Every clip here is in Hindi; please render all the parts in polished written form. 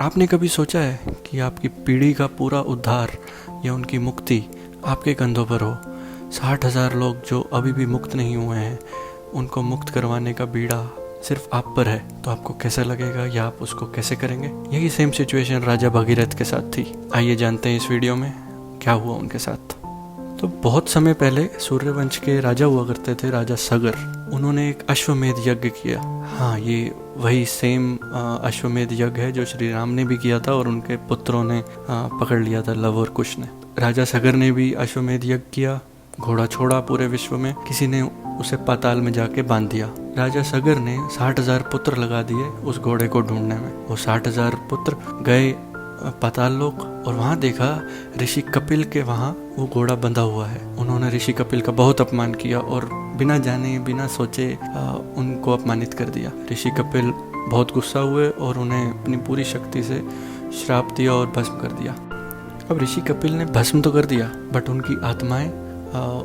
आपने कभी सोचा है कि आपकी पीढ़ी का पूरा उद्धार या उनकी मुक्ति आपके कंधों पर हो? 60,000 लोग जो अभी भी मुक्त नहीं हुए हैं, उनको मुक्त करवाने का बीड़ा सिर्फ आप पर है, तो आपको कैसा लगेगा या आप उसको कैसे करेंगे? यही सेम सिचुएशन राजा भगीरथ के साथ थी। आइए जानते हैं इस वीडियो में क्या हुआ उनके साथ। तो बहुत समय पहले सूर्यवंश के राजा हुआ करते थे, राजा सगर। उन्होंने एक अश्वमेध यज्ञ किया। हाँ, ये वही सेम अश्वमेध यज्ञ है जो श्री राम ने भी किया था और उनके पुत्रों ने पकड़ लिया था, लव और कुश ने। राजा सगर ने भी अश्वमेध यज्ञ किया, घोड़ा छोड़ा पूरे विश्व में, किसी ने उसे पाताल में जाके बांध दिया। राजा सगर ने 60,000 पुत्र लगा दिए उस घोड़े को ढूंढने में। वो 60,000 पुत्र गए पाताल लोक और वहाँ देखा ऋषि कपिल के वहाँ वो घोड़ा बंधा हुआ है। उन्होंने ऋषि कपिल का बहुत अपमान किया और बिना जाने बिना सोचे उनको अपमानित कर दिया। ऋषि कपिल बहुत गुस्सा हुए और उन्हें अपनी पूरी शक्ति से श्राप दिया और भस्म कर दिया। अब ऋषि कपिल ने भस्म तो कर दिया, बट उनकी आत्माएं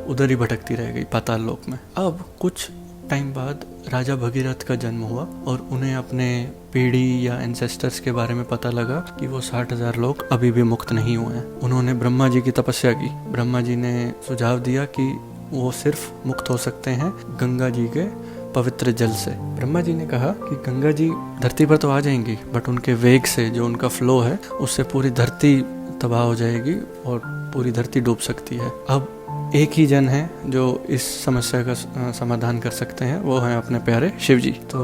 उधर ही भटकती रह गई पाताल लोक में। अब कुछ टाइम बाद राजा भगीरथ का जन्म हुआ और उन्हें अपने पीढ़ी या एंसेस्टर्स के बारे में पता लगा कि वो 60,000 लोग अभी भी मुक्त नहीं हुए हैं। उन्होंने ब्रह्मा जी की तपस्या की। ब्रह्मा जी ने सुझाव दिया कि वो सिर्फ मुक्त हो सकते हैं गंगा जी के पवित्र जल से। ब्रह्मा जी ने कहा कि गंगा जी धरती पर तो आ जाएंगी, बट उनके वेग से, जो उनका फ्लो है, उससे पूरी धरती तबाह हो जाएगी और पूरी धरती डूब सकती है। अब एक ही जन है जो इस समस्या का समाधान कर सकते हैं, वो हैं अपने प्यारे शिव जी। तो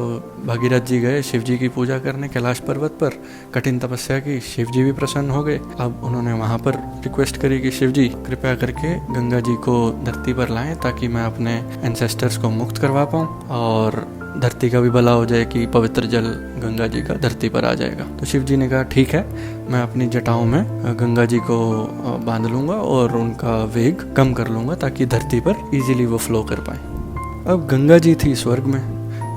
भगीरथ जी गए शिव जी की पूजा करने कैलाश पर्वत पर, कठिन तपस्या की। शिव जी भी प्रसन्न हो गए। अब उन्होंने वहाँ पर रिक्वेस्ट करी कि शिव जी कृपया करके गंगा जी को धरती पर लाएं ताकि मैं अपने एंसेस्टर्स को मुक्त करवा पाऊँ और धरती का भी भला हो जाए कि पवित्र जल गंगा जी का धरती पर आ जाएगा। तो शिव जी ने कहा ठीक है, मैं अपनी जटाओं में गंगा जी को बांध लूंगा और उनका वेग कम कर लूंगा ताकि धरती पर इजीली वो फ्लो कर पाए। अब गंगा जी थी स्वर्ग में,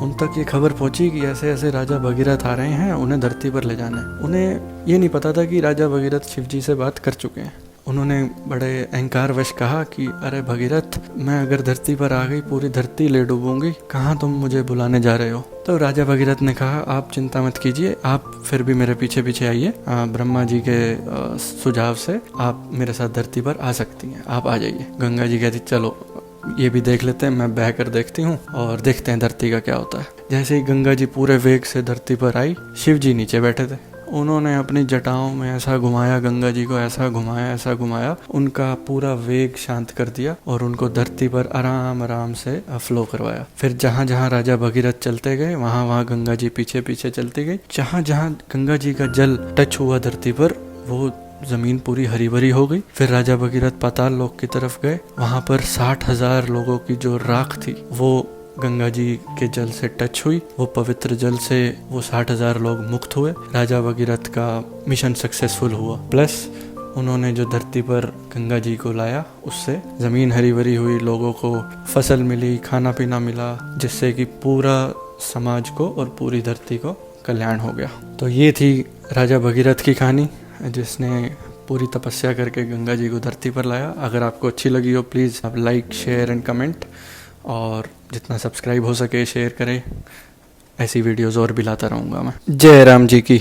उन तक ये खबर पहुंची कि ऐसे ऐसे राजा भगीरथ आ रहे हैं, उन्हें धरती पर ले जाना है। उन्हें ये नहीं पता था कि राजा भगीरथ शिव जी से बात कर चुके हैं। उन्होंने बड़े अहंकारवश कहा कि अरे भगीरथ, मैं अगर धरती पर आ गई पूरी धरती ले डूबूंगी, कहाँ तुम मुझे बुलाने जा रहे हो? तो राजा भगीरथ ने कहा आप चिंता मत कीजिए, आप फिर भी मेरे पीछे पीछे आइए। ब्रह्मा जी के सुझाव से आप मेरे साथ धरती पर आ सकती हैं, आप आ जाइए। गंगा जी कहती चलो ये भी देख लेते हैं, मैं बह कर देखती हूँ और देखते हैं धरती का क्या होता है। जैसे ही गंगा जी पूरे वेग से धरती पर आई, शिव जी नीचे बैठे थे। उन्होंने अपनी जटाओं में ऐसा घुमाया, गंगा जी को ऐसा घुमाया, उनका पूरा वेग शांत कर दिया और उनको धरती पर आराम आराम से फ्लो करवाया। फिर जहाँ जहाँ राजा भगीरथ चलते गए, वहाँ वहाँ गंगा जी पीछे पीछे चलती गई। जहाँ जहाँ गंगा जी का जल टच हुआ धरती पर, वो जमीन पूरी हरी भरी हो गई। फिर राजा भगीरथ पाताल लोक की तरफ गए। वहाँ पर 60,000 लोगों की जो राख थी वो गंगा जी के जल से टच हुई। वो पवित्र जल से वो 60,000 लोग मुक्त हुए। राजा भगीरथ का मिशन सक्सेसफुल हुआ। प्लस उन्होंने जो धरती पर गंगा जी को लाया, उससे जमीन हरी भरी हुई, लोगों को फसल मिली, खाना पीना मिला, जिससे कि पूरा समाज को और पूरी धरती को कल्याण हो गया। तो ये थी राजा भगीरथ की कहानी, जिसने पूरी तपस्या करके गंगा जी को धरती पर लाया। अगर आपको अच्छी लगी हो प्लीज़ आप लाइक, शेयर एंड कमेंट, और जितना सब्सक्राइब हो सके शेयर करें। ऐसी वीडियोस और भी लाता रहूँगा मैं। जय राम जी की।